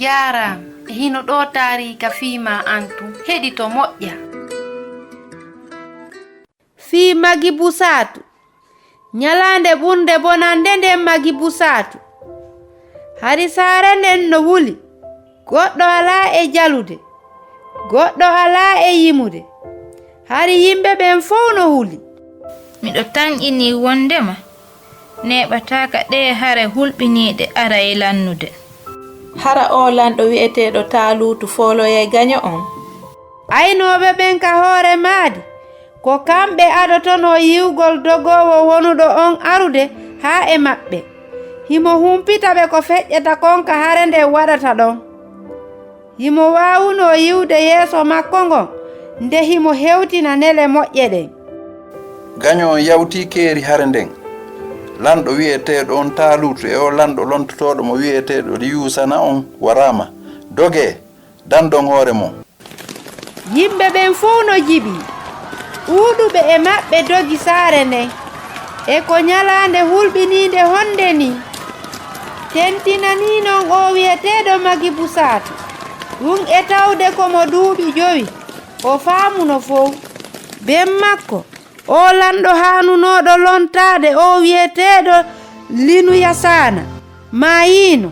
Jaram hino ɗo taarika fiima antu heɗito moƴƴa. Fii Magi Busatu nyalande ɓurde bonande nden Magi Busatu hari saare nden no wuli goɗɗo alaa e jalude goɗɗo alaa e yimude hari yimɓe ɓen fof no huli. Miɗo tanƴini wondema neɓataka ɗe hare hulɓiniiɗe ara e lannude. Hara o lanɗo wi'eteeɗo Taaluutu fooloye gaño on. Aynooɓe ɓen ka hoore maadi ko kamɓe aɗotono yiwgol dogowo wonuɗo on arude haa e maɓɓe. Himo humpita ɓe ko feƴƴata konka hare nde waɗata ɗon. Himo waawuno yiwde yeeso makko ngon nde himo hewtina nele moƴƴe ɗen. Gaño on yawti keeri hare nden. Lanɗo wi'eteeɗo on Taaluutu e o lanɗo lontotoɗo mo wi'eteeɗo Yuusana on warama. Doge danɗon hoore mon. Yimɓe ɓen fof no jiɓi. Ɗuuɗuɓe e maɓɓe dogi saare nden e ko nyalaande hulɓiniinde honde ni. Tentinani non o wi'eteeɗo Magi Busatu. Ɗum e tawde komo duuɓi 5 o faamuno fof. Ben makko o lanɗo haanunoɗo lontaade o wi'eteeɗo Linu Yasana maayino.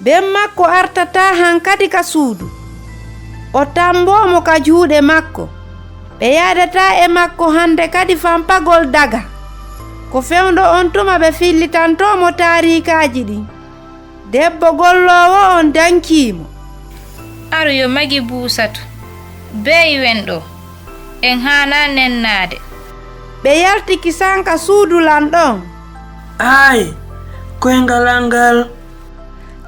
Ben makko artata hankadi ka suudu. O tambomo ka juuɗe makko. Ɓe yaadata e makko hande kadi fampagol daga. Ko fewndo on tuma ɓe fillitantomo taarikaji ɗin. Debbo gollowo on dankimo. Aru yo Magi Busatu beyi wenɗo en haana nennaade. Ɓe yaltiki sanka suudu lanɗon. Ay, koyngal ngal.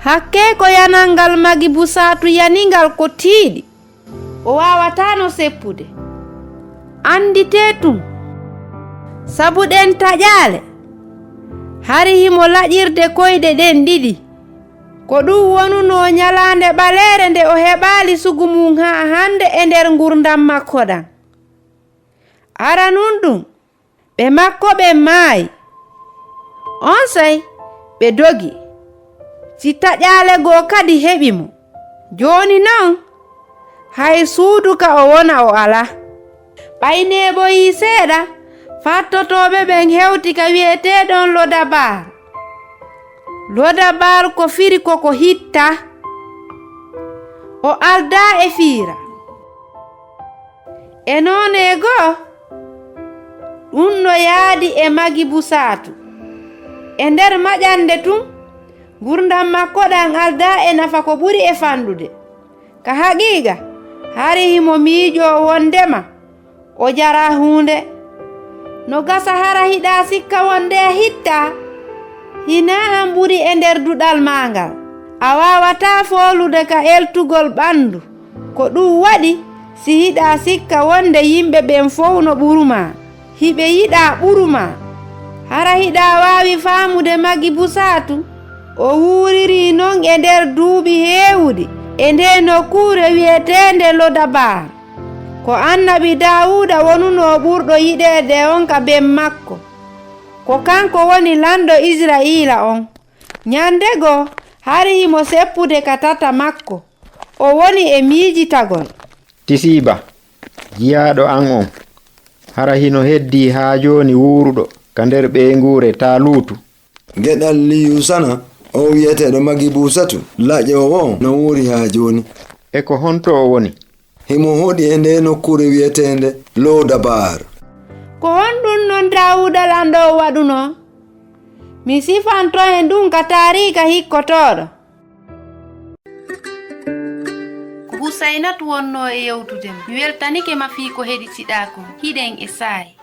Hakke ko yanangal Magi Busatu yaningal ko tiiɗi. O wawatano seppude. Andite tum sabu ɗen taƴaale hari himo laƴirde koyɗe ɗen ɗiɗi ko ɗum wonuno nyalaande ɓaleere nde o heɓaali sugu mum haa hande e nder ngurdam makko ɗan. Ara nun ɗum ɓe makko ɓe maayi on sey ɓe dogi si taƴaale goo kadi heɓi mo. Jooni non hay suudu ka o wona o alaa. Ɓayneebo yi seeɗa fattotoɓe ɓen hewti ka wi'eteɗon Lodabar. Lodabar ko firi koko hitta. O alda e fiira. E noone goo ɗum no yaadi e Magi Busatu. E nder maƴande tun gurdam makko ɗan alda e nafa ko ɓuri e fandude. Ka haqiiqa hari himo miijo wondema o jara hunde. No gasa hara hiɗa sikka wonde hitta hina an ɓuri e nder duɗal mangal. A wawata folude ka eltugol ɓandu ko ɗum waɗi si hiɗa sikka wonde yimɓe ɓen fof no ɓuruma hiɓe yiɗa ɓuruma. Hara hiɗa wawi faamude Magi Busatu o wuriri non e nder duuɓi heewuɗi e nde nokkure wi'etende Lodabar. Ko annabi Dawuda wonuno ɓurɗo yiɗede on ka ben makko. Ko kanko woni lanɗo Israila on. Nyandego hari himo seppude ka tata makko. O woni e miijitagol. Tisiba jiyaɗo an on hara hino heddi haa joni wuruɗo ka nder ɓeengure Taaluutu. Geɗal Liyusana o wi'eteɗo Magi Busatu laƴowo no wuri haa joni. E ko honto o woni? Himo hoɗi e nde nokkure wi'etende Lodabar. Ko honɗum non Dawuda lanɗo waɗuno? Mi sifanto en ɗum ka taarika hikkotoɗo. Ko Husainatu wonno e yewtude mi weltanike ma fii ko heɗitiɗa kon hiɗen e saayi.